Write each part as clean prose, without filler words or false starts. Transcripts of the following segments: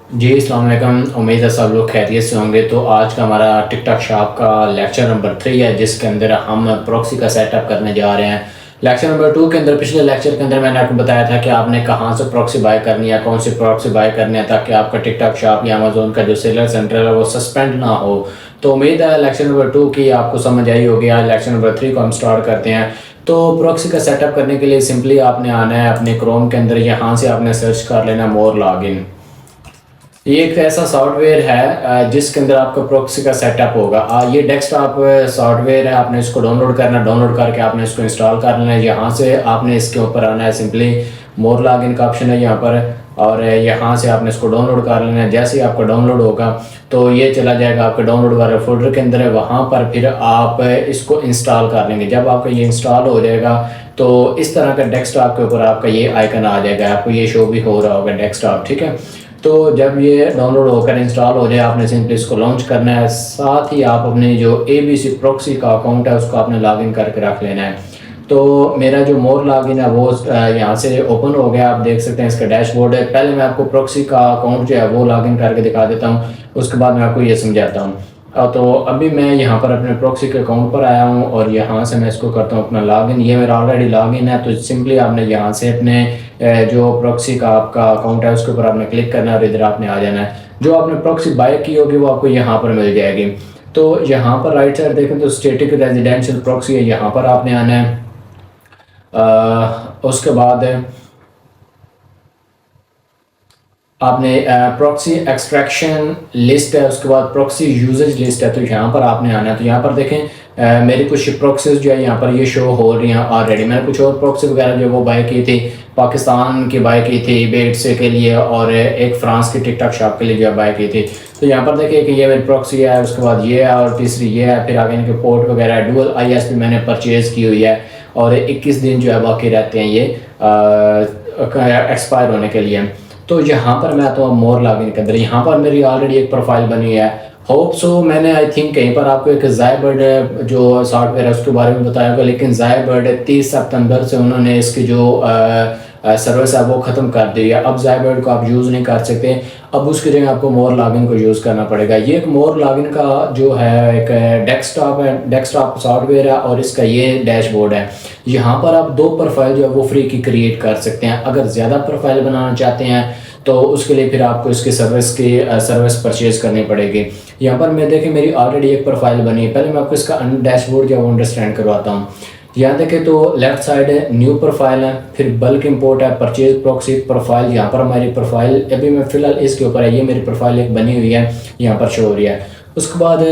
जी, अस्सलाम वालेकुम। उम्मीद है सब लोग खैरियत से होंगे। तो आज का हमारा टिकटॉक शॉप का लेक्चर नंबर 3 है, जिसके अंदर हम प्रॉक्सी का सेटअप करने जा रहे हैं। लेक्चर नंबर 2 के अंदर, पिछले लेक्चर के अंदर मैंने आपको बताया था कि आपने कहाँ से प्रॉक्सी बाय करनी है, कौन सी प्रॉक्सी बाय करनी है, ताकि आपका टिकटॉक शॉप या अमेज़न का जो सेलर सेंटर है वो सस्पेंड ना हो। तो उम्मीद है लेक्चर नंबर 2 की आपको समझ आई होगी। आज लेक्चर नंबर 3 को हम स्टार्ट करते हैं। तो प्रॉक्सी का सेटअप करने के लिए सिंपली आपने आना है अपने क्रोम के अंदर, यहाँ से आपने सर्च कर लेना मोर लॉगिन। ये एक ऐसा सॉफ्टवेयर है जिसके अंदर आपका प्रॉक्सी का सेटअप होगा। ये डेस्कटॉप सॉफ्टवेयर है, आपने इसको डाउनलोड करना है। डाउनलोड करके आपने इसको इंस्टॉल कर लेना है। यहाँ से आपने इसके ऊपर आना है, सिंपली मोर लॉगिन का ऑप्शन है यहाँ पर, और यहाँ से आपने इसको डाउनलोड कर लेना है। जैसे ही आपका डाउनलोड होगा तो ये चला जाएगा आपके डाउनलोड वाले फोल्डर के अंदर है, वहाँ पर फिर आप इसको इंस्टॉल कर लेंगे। जब आपका ये इंस्टॉल हो जाएगा तो इस तरह का डेस्कटॉप के ऊपर आपका ये आइकन आ जाएगा, आपको ये शो भी हो रहा होगा डेस्कटॉप, ठीक है। तो जब ये डाउनलोड होकर इंस्टॉल हो जाए, आपने सिंपली इसको लॉन्च करना है। साथ ही आप अपने जो ABC प्रॉक्सी का अकाउंट है उसको आपने लॉगिन करके रख लेना है। तो मेरा जो मोर लॉगिन है वो यहाँ से ओपन हो गया, आप देख सकते हैं इसका डैशबोर्ड है। पहले मैं आपको प्रॉक्सी का अकाउंट जो है वो लॉगिन करके दिखा देता हूँ, उसके बाद मैं आपको ये समझाता हूँ। तो अभी मैं यहाँ पर अपने प्रॉक्सी के अकाउंट पर आया हूँ और यहाँ से मैं इसको करता हूँ अपना लॉगिन। ये मेरा ऑलरेडी लॉगिन है, तो सिंपली आपने यहाँ से अपने जो प्रॉक्सी का आपका अकाउंट है उसके ऊपर आपने क्लिक करना है और इधर आपने आ जाना है। जो आपने प्रॉक्सी बाय की होगी वो आपको यहाँ पर मिल जाएगी। तो यहाँ पर राइट साइड देखें तो स्टैटिक रेजिडेंशियल प्रॉक्सी है, यहाँ पर आपने आना है। उसके बाद आपने प्रॉक्सी एक्सट्रैक्शन लिस्ट है, उसके बाद प्रॉक्सी यूजेज लिस्ट है, तो यहाँ पर आपने आना है। तो यहाँ पर देखें मेरी कुछ प्रॉक्सीज जो है यहाँ पर ये शो हो रही हैं ऑलरेडी। मैंने कुछ और प्रॉक्सी वगैरह जो वो बाय की थी, पाकिस्तान की बाय की थी बेट्स के लिए, और एक फ्रांस की टिकटॉक शॉप के लिए जो बाय की थी। तो यहाँ पर देखिए कि ये मेरी प्रॉक्सी है, उसके बाद ये है, और तीसरी ये है, फिर आगे इनके पोर्ट वगैरह डुअल ISP मैंने परचेज़ की हुई है, और 21 दिन जो है बाकी रहते हैं ये एक्सपायर होने के लिए। तो यहाँ पर मैं तो मोर लॉगिन के अंदर, यहाँ पर मेरी ऑलरेडी एक प्रोफाइल बनी है। होप सो मैंने आई थिंक कहीं पर आपको एक ज़ायबर्ड जो सॉफ्टवेयर है उसके बारे में बताया होगा, लेकिन ज़ायबर्ड 30 सितंबर से उन्होंने इसकी जो सर्विस है वो ख़त्म कर दी है। अब ज़ायबर्ड को आप यूज़ नहीं कर सकते, अब उसके जगह आपको मोर लॉगिन को यूज़ करना पड़ेगा। ये एक मोर लॉगिन का जो है एक डेस्कटॉप है, डेस्कटॉप सॉफ्टवेयर है, और इसका ये डैशबोर्ड है। यहाँ पर आप 2 प्रोफाइल जो है वो फ्री की क्रिएट कर सकते हैं। अगर ज़्यादा प्रोफाइल बनाना चाहते हैं तो उसके लिए फिर आपको इसकी सर्विस परचेज़ करनी पड़ेगी। यहाँ पर मैं देखें मेरी ऑलरेडी एक प्रोफाइल बनी है। पहले मैं आपको इसका डैशबोर्ड जो है वो अंडरस्टैंड करवाता हूँ। यहाँ देखें तो लेफ्ट साइड है न्यू प्रोफाइल है, फिर बल्क इंपोर्ट है, परचेज प्रॉक्सी प्रोफाइल। यहाँ पर हमारी प्रोफाइल अभी मैं फ़िलहाल इसके ऊपर है, ये मेरी प्रोफाइल एक बनी हुई है, यहाँ पर शो हो रही है। उसके बाद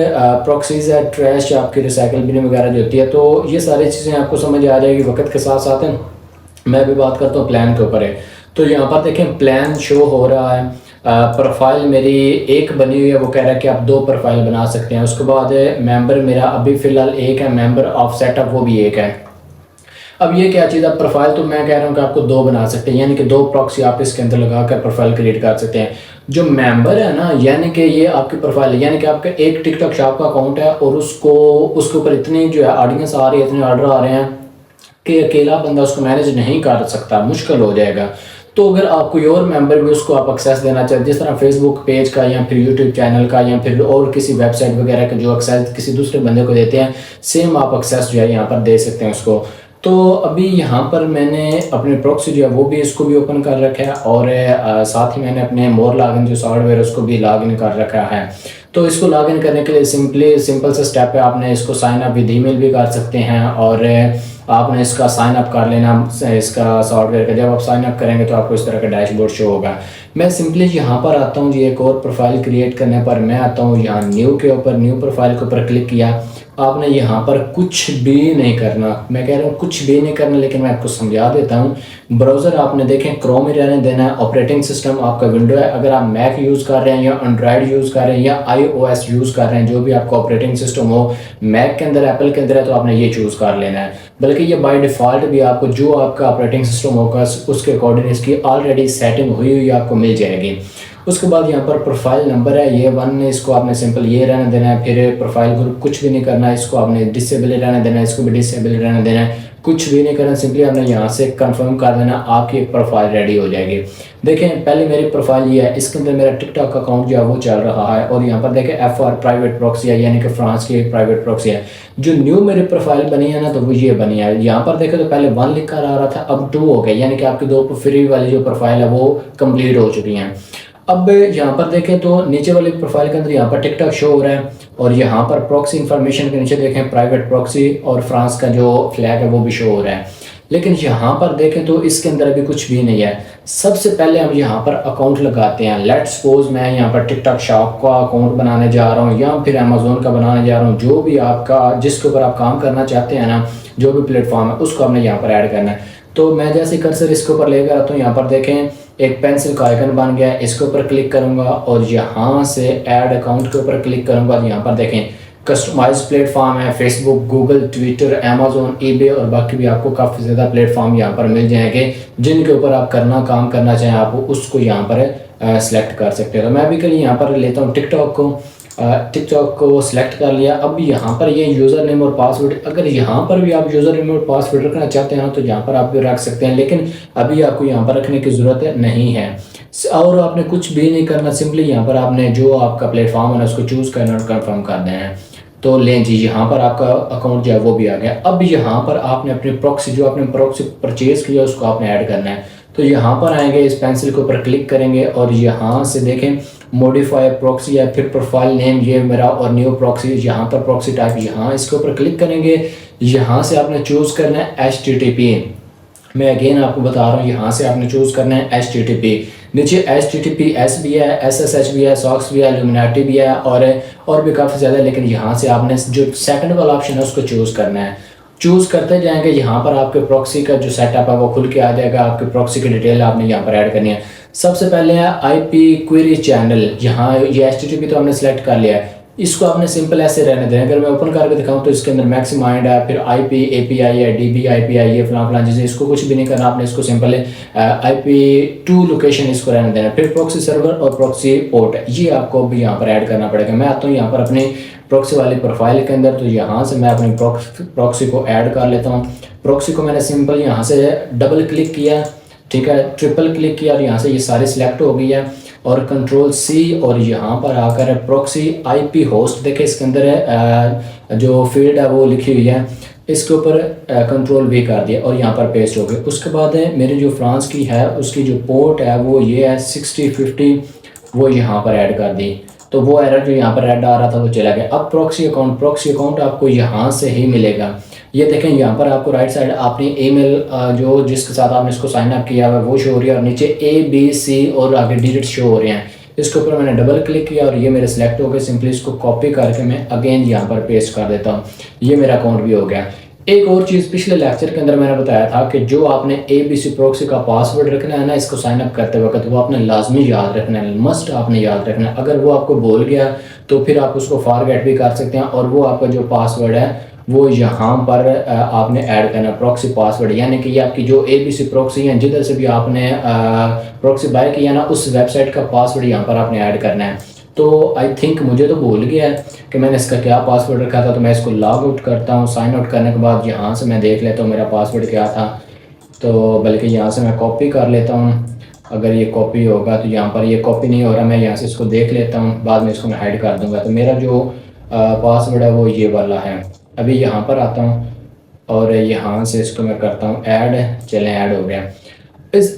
प्रॉक्सीज है, ट्रैश आपकी रिसाइकल बिन वगैरह जो होती है। तो ये सारी चीज़ें आपको समझ आ जाएगी वक्त के साथ साथ। मैं भी बात करता हूँ प्लान के ऊपर है। तो यहाँ पर देखें प्लान शो हो रहा है। प्रोफाइल मेरी एक बनी हुई है, वो कह रहा है कि आप 2 प्रोफाइल बना सकते हैं। उसके बाद मेंबर मेरा अभी फ़िलहाल एक है, मेंबर ऑफ सेटअप वो भी एक है। अब ये क्या चीज़ है, प्रोफाइल तो मैं कह रहा हूँ कि आपको 2 बना सकते हैं, यानी कि 2 प्रॉक्सी आप इसके अंदर लगा कर प्रोफाइल क्रिएट कर सकते हैं। जो मेंबर है ना, यानी कि ये आपकी प्रोफाइल है, यानी कि आपका एक टिकटॉक शॉप का अकाउंट है और उसके ऊपर इतनी जो है ऑडियंस आ रही है, इतने ऑर्डर आ रहे हैं कि अकेला बंदा उसको मैनेज नहीं कर सकता, मुश्किल हो जाएगा। तो अगर आप कोई और मेंबर भी उसको आप एक्सेस देना चाहते, जिस तरह फेसबुक पेज का या फिर यूट्यूब चैनल का या फिर और किसी वेबसाइट वगैरह का जो एक्सेस किसी दूसरे बंदे को देते हैं, सेम आप एक्सेस जो है यहाँ पर दे सकते हैं उसको। तो अभी यहाँ पर मैंने अपने प्रॉक्सी जो है वो भी इसको भी ओपन कर रखा है, और साथ ही मैंने अपने मोर लॉगिन जो सॉफ्टवेयर उसको भी लॉगिन कर रखा है। तो इसको लॉगिन करने के लिए सिंपल सा स्टेप है, आपने इसको साइन अप विद ईमेल भी कर सकते हैं, और आपने इसका साइन अप कर लेना इसका सॉफ्टवेयर का। जब आप साइन अप करेंगे तो आपको इस तरह का डैशबोर्ड शो होगा। मैं सिंपली यहाँ पर आता हूँ जी, एक और प्रोफाइल क्रिएट करने पर मैं आता हूँ यहाँ न्यू के ऊपर, न्यू प्रोफाइल के ऊपर क्लिक किया। आपने यहाँ पर कुछ भी नहीं करना, मैं कह रहा हूँ कुछ भी नहीं करना, लेकिन मैं आपको समझा देता हूँ। ब्राउज़र आपने देखें क्रोम ही रहने देना है। ऑपरेटिंग सिस्टम आपका विंडो है, अगर आप मैक यूज़ कर रहे हैं या एंड्रॉयड यूज़ कर रहे हैं या iOS यूज़ कर रहे हैं, जो भी आपका ऑपरेटिंग सिस्टम हो, मैक के अंदर एप्पल के अंदर है तो आपने ये चूज़ कर लेना है। बल्कि ये बाय डिफ़ॉल्ट भी आपको जो आपका ऑपरेटिंग सिस्टम होगा उसके अकॉर्डिंग इसकी ऑलरेडी सेटिंग हुई हुई आपको मिल जाएगी। उसके बाद यहाँ पर प्रोफाइल नंबर है ये 1, इसको आपने सिंपल ये रहने देना है। फिर प्रोफाइल ग्रुप कुछ भी नहीं करना है, इसको आपने डिसेबल रहने देना है, इसको भी डिसेबल रहने देना है, कुछ भी नहीं करना। सिंपली आपने यहाँ से कंफर्म कर देना, आपकी एक प्रोफाइल रेडी हो जाएगी। देखें पहले मेरी प्रोफाइल ये है, इसके अंदर मेरा टिकटॉक अकाउंट जो है वो चल रहा है और यहाँ पर देखें FR प्राइवेट प्रॉक्सी है, यानी कि फ्रांस की प्राइवेट प्रॉक्सी है। जो न्यू मेरी प्रोफाइल बनी है ना तो वो ये बनी है। यहाँ पर देखें तो पहले 1 लिख कर आ रहा था, अब 2 हो गया, यानी कि आपकी 2 फ्री वाली जो प्रोफाइल है वो कंप्लीट हो चुकी हैं। अब यहाँ पर देखें तो नीचे वाली प्रोफाइल के अंदर यहाँ पर टिकटॉक शो हो रहा है और यहाँ पर प्रॉक्सी इन्फॉर्मेशन के नीचे देखें प्राइवेट प्रॉक्सी और फ्रांस का जो फ्लैग है वो भी शो हो रहा है। लेकिन यहाँ पर देखें तो इसके अंदर अभी कुछ भी नहीं है। सबसे पहले हम यहाँ पर अकाउंट लगाते हैं। लेट्स सपोज मैं यहाँ पर टिकटॉक शॉप का अकाउंट बनाने जा रहा हूँ या फिर अमेजोन का बनाने जा रहा हूँ, जो भी आपका जिसके ऊपर आप काम करना चाहते हैं ना, जो भी प्लेटफॉर्म है उसको हमने यहाँ पर ऐड करना है। तो मैं जैसे कर्सर इसके ऊपर लेकर आता हूँ, यहाँ पर देखें एक पेंसिल का आइकन बन गया है, इसके ऊपर क्लिक करूँगा और यहाँ से ऐड अकाउंट के ऊपर क्लिक करूँगा। यहाँ पर देखें कस्टमाइज प्लेटफॉर्म है, Facebook, Google, Twitter, Amazon, eBay और बाकी भी आपको काफ़ी ज़्यादा प्लेटफॉर्म यहाँ पर मिल जाएंगे जिनके ऊपर आप काम करना चाहें आप उसको यहाँ पर सेलेक्ट कर सकते हो। तो मैं अभी के लिए यहाँ पर लेता हूँ टिकटॉक को। टिकटॉक को सिलेक्ट कर लिया। अब यहाँ पर ये यूज़र नेम और पासवर्ड, अगर यहाँ पर भी आप यूज़र नेम और पासवर्ड रखना चाहते हैं तो यहाँ पर आप भी रख सकते हैं, लेकिन अभी आपको यहाँ पर रखने की ज़रूरत नहीं है और आपने कुछ भी नहीं करना। सिंपली यहाँ पर आपने जो आपका प्लेटफॉर्म है ना उसको चूज़ करना और कन्फर्म कर देना है। तो लें जी, यहाँ पर आपका अकाउंट जो है वो भी आ गया। अब यहाँ पर आपने अपनी प्रॉक्सी जो आपने प्रॉक्सी परचेज़ किया उसको आपने ऐड करना है। तो यहाँ पर आएंगे, इस पेंसिल के ऊपर क्लिक करेंगे और यहाँ से देखें मॉडिफाई प्रॉक्सी है, फिर प्रोफाइल नेम ये मेरा और न्यू प्रॉक्सी, यहाँ पर प्रॉक्सी टाइप यहाँ इसके ऊपर क्लिक करेंगे। यहाँ से आपने चूज़ करना है HTTP। मैं अगेन आपको बता रहा हूँ, यहाँ से आपने चूज़ करना है HTTP। नीचे HTTPS भी है, SSH भी है, SOX भी है, Illuminati भी है और भी काफ़ी ज़्यादा। लेकिन यहाँ से आपने जो सेकंड वाला ऑप्शन है उसको चूज़ करना है। चूज़ करते जाएंगे, यहाँ पर आपके प्रॉक्सी का जो सेटअप है वो खुल के आ जाएगा। आपके प्रॉक्सी की डिटेल आपने यहाँ पर ऐड करनी है। सबसे पहले है IP क्वेरी चैनल। यहाँ ये HTTP तो हमने सेलेक्ट कर लिया है, इसको आपने सिंपल ऐसे रहने देना। अगर मैं ओपन करके दिखाऊं तो इसके अंदर मैक्सिमाइंड है, फिर IP API है, DB API ये फलां चीज़ें, इसको कुछ भी नहीं करना आपने। इसको सिंपल IP2 लोकेशन इसको रहने देना। फिर प्रॉक्सी सर्वर और प्रॉक्सी पोर्ट ये आपको भी यहाँ पर ऐड करना पड़ेगा। मैं आता हूँ यहाँ पर अपनी प्रॉक्सी वाली प्रोफाइल के अंदर, तो यहाँ से मैं अपनी प्रॉक्सी को ऐड कर लेता हूँ। प्रॉक्सी को मैंने सिंपल यहाँ से डबल क्लिक किया, ठीक है, ट्रिपल क्लिक किया और यहाँ से ये सारी सिलेक्ट हो गई है और Ctrl+C और यहाँ पर आकर प्रॉक्सी IP होस्ट देखे इसके अंदर है जो फील्ड है वो लिखी हुई है, इसके ऊपर Ctrl+V कर दिया और यहाँ पर पेस्ट हो गए। उसके बाद मेरी जो फ्रांस की है उसकी जो पोर्ट है वो ये है 6050, वो यहाँ पर ऐड कर दी। तो वो एरर जो यहाँ पर रेड आ रहा था वो चला गया। अब प्रॉक्सी अकाउंट आपको यहाँ से ही मिलेगा। ये देखें यहाँ पर आपको राइट साइड अपनी ईमेल जो जिसके साथ आपने इसको साइन अप किया हुआ है वो शो हो रही है और नीचे ABC और आगे डिजिट शो हो रहे हैं। इसके ऊपर मैंने डबल क्लिक किया और ये मेरे सेलेक्ट हो गए। सिंपली इसको कॉपी करके मैं अगेन यहाँ पर पेस्ट कर देता हूँ। ये मेरा अकाउंट भी हो गया। एक और चीज़ पिछले लेक्चर के अंदर मैंने बताया था कि जो आपने ABC प्रॉक्सी का पासवर्ड रखना है ना इसको साइन अप करते वक्त, वो आपने लाजमी याद रखना है, मस्ट आपने याद रखना है। अगर वो आपको भूल गया तो फिर आप उसको फॉरगेट भी कर सकते हैं और वो आपका जो पासवर्ड है वो यहाँ पर आपने ऐड करना है, प्रॉक्सी पासवर्ड। यानी कि ये आपकी जो ABC प्रॉक्सी है जिधर से भी आपने प्रॉक्सी बाय किया ना उस वेबसाइट का पासवर्ड यहाँ पर आपने ऐड करना है। तो आई थिंक मुझे तो भूल गया है कि मैंने इसका क्या पासवर्ड रखा था, तो मैं इसको लॉग आउट करता हूँ। साइन आउट करने के बाद यहाँ से मैं देख लेता हूँ मेरा पासवर्ड क्या था, तो बल्कि यहाँ से मैं कॉपी कर लेता हूँ। अगर ये कॉपी होगा तो यहाँ पर ये कॉपी नहीं हो रहा, मैं यहाँ से इसको देख लेता हूँ, बाद में इसको मैं हाइड कर दूँगा। तो मेरा जो पासवर्ड है वो ये वाला है। अभी यहाँ पर आता हूँ और यहाँ से इसको मैं करता हूँ ऐड। चलें, ऐड हो गया।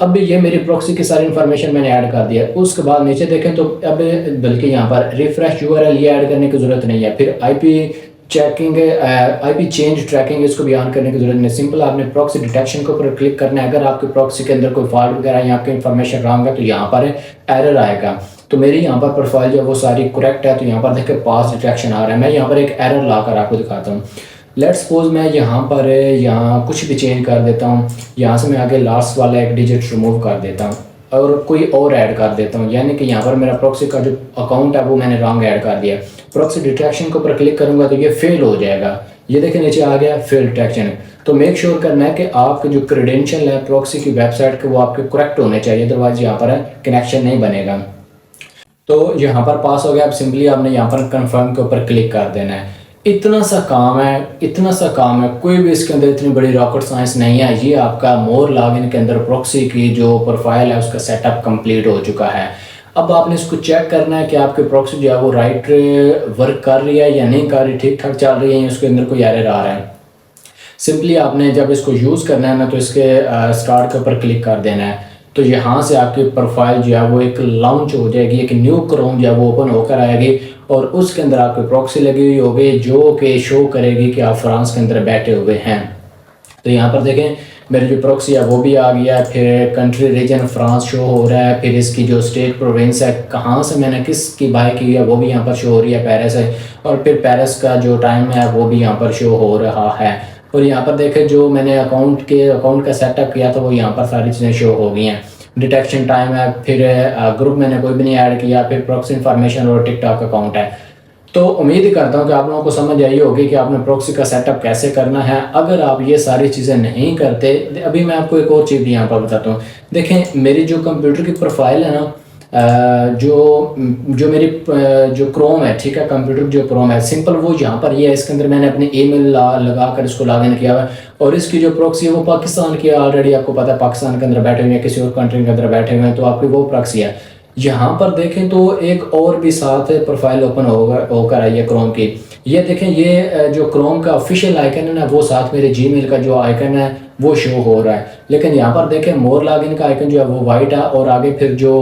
अब ये मेरी प्रॉक्सी की सारी इन्फॉर्मेशन मैंने ऐड कर दिया। उसके बाद नीचे देखें तो अब बल्कि यहाँ पर रिफ्रेश URL ये ऐड करने की ज़रूरत नहीं है। फिर IP चेंज ट्रैकिंग इसको भी ऑन करने की ज़रूरत नहीं। सिंपल आपने प्रॉक्सी डिटेक्शन के ऊपर क्लिक करना है। अगर आपके प्रॉक्सी के अंदर कोई फॉल्ट वगैरह या आपकी इन्फॉर्मेशन रॉन्ग है तो यहाँ पर एरर आएगा। तो मेरी यहाँ पर प्रोफाइल जो है वो सारी करेक्ट है, तो यहाँ पर देखें पास डिटेक्शन आ रहा है। मैं यहाँ पर एक एरर ला कर आपको दिखाता हूँ। लेट्स सपोज मैं यहाँ पर कुछ भी चेंज कर देता हूँ। यहाँ से मैं आगे लास्ट वाला एक डिजिट रिमूव कर देता हूँ और कोई और ऐड कर देता हूँ। यानी कि यहाँ पर मेरा प्रॉक्सी का जो अकाउंट है वो मैंने रॉन्ग ऐड कर दिया। प्रॉक्सी डिटेक्शन के ऊपर क्लिक करूँगा तो ये फेल हो जाएगा। ये देखें नीचे आ गया फेल डिटेक्शन। तो मेक श्योर करना है कि आपके जो क्रेडेंशियल है प्रॉक्सी की वेबसाइट के वो आपके करेक्ट होने चाहिए, अदरवाइज यहाँ पर कनेक्शन नहीं बनेगा। तो यहाँ पर पास हो गया। अब सिंपली आपने यहाँ पर कंफर्म के ऊपर क्लिक कर देना है। इतना सा काम है, इतना सा काम है, कोई भी इसके अंदर इतनी बड़ी रॉकेट साइंस नहीं है। ये आपका मोर लॉगिन के अंदर प्रॉक्सी की जो प्रोफाइल है उसका सेटअप कंप्लीट हो चुका है। अब आपने इसको चेक करना है कि आपकी प्रॉक्सी जो है वो राइट वर्क कर रही है या नहीं कर रही, ठीक ठाक चल रही है या उसके अंदर कोई एरर आ रहा है। सिंपली आपने जब इसको यूज़ करना है ना तो इसके स्टार्ट के ऊपर क्लिक कर देना है। तो यहाँ से आपकी प्रोफाइल जो है वो एक लॉन्च हो जाएगी, एक न्यू क्रोम जो है वो ओपन होकर आएगी और उसके अंदर आपकी प्रॉक्सी लगी हुई होगी जो कि शो करेगी कि आप फ्रांस के अंदर बैठे हुए हैं। तो यहाँ पर देखें मेरी जो प्रॉक्सी है वो भी आ गया है, फिर कंट्री रीजन फ्रांस शो हो रहा है, फिर इसकी जो स्टेट प्रोविंस है कहाँ से मैंने किसकी बाय की है वो भी यहाँ पर शो हो रही है, पेरिस है, और फिर पेरिस का जो टाइम है वो भी यहाँ पर शो हो रहा है। और यहाँ पर देखें जो मैंने अकाउंट का सेटअप किया था वो यहाँ पर सारी चीज़ें शो हो गई हैं। डिटेक्शन टाइम है, फिर ग्रुप मैंने कोई भी नहीं ऐड किया, फिर प्रॉक्सी इन्फॉर्मेशन और टिकटॉक अकाउंट है। तो उम्मीद करता हूँ कि आप लोगों को समझ आई होगी कि आपने प्रॉक्सी का सेटअप कैसे करना है। अगर आप ये सारी चीज़ें नहीं करते, अभी मैं आपको एक और चीज़ भी यहाँ पर बताता हूँ। देखें मेरी जो कंप्यूटर की प्रोफाइल है ना, जो मेरी जो क्रोम है, ठीक है, कंप्यूटर जो क्रोम है सिंपल वो यहाँ पर ये है। इसके अंदर मैंने अपनी ईमेल लगा कर इसको लॉगिन किया हुआ है और इसकी जो प्रॉक्सी है वो पाकिस्तान की ऑलरेडी आपको पता है, पाकिस्तान के अंदर बैठे हुए हैं, किसी और कंट्री के अंदर बैठे हुए हैं, तो आपकी वो प्रॉक्सी है। यहाँ पर देखें तो एक और भी साथ प्रोफाइल ओपन होकर आई है क्रोम की। ये देखें ये जो क्रोम का ऑफिशियल आइकन है ना वो साथ मेरे जीमेल का जो आइकन है वो शो हो रहा है। लेकिन यहाँ पर देखें मोर लॉगिन का आइकन जो है वो वाइट है और आगे फिर जो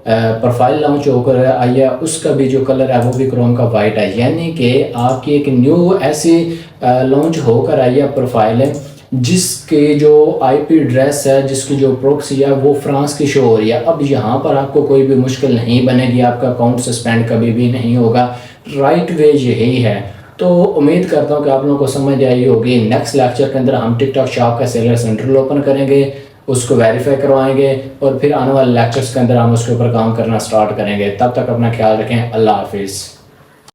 प्रोफाइल लॉन्च होकर आई है उसका भी जो कलर है वो भी क्रोम का वाइट है। यानी कि आपकी एक न्यू ऐसी लॉन्च होकर आई है प्रोफाइल है जिसके जो आईपी एड्रेस है, जिसकी जो प्रॉक्सी है वो फ्रांस की शो हो रही है। अब यहाँ पर आपको कोई भी मुश्किल नहीं बनेगी, आपका अकाउंट सस्पेंड कभी भी नहीं होगा। राइट वे यही है। तो उम्मीद करता हूँ कि आप लोगों को समझ आई होगी। नेक्स्ट लेक्चर के अंदर हम टिकटॉक शॉप का सेलर सेंटर ओपन करेंगे, उसको वेरीफाई करवाएंगे और फिर आने वाले लेक्चर्स के अंदर हम उसके ऊपर काम करना स्टार्ट करेंगे। तब तक अपना ख्याल रखें। अल्लाह हाफिज़।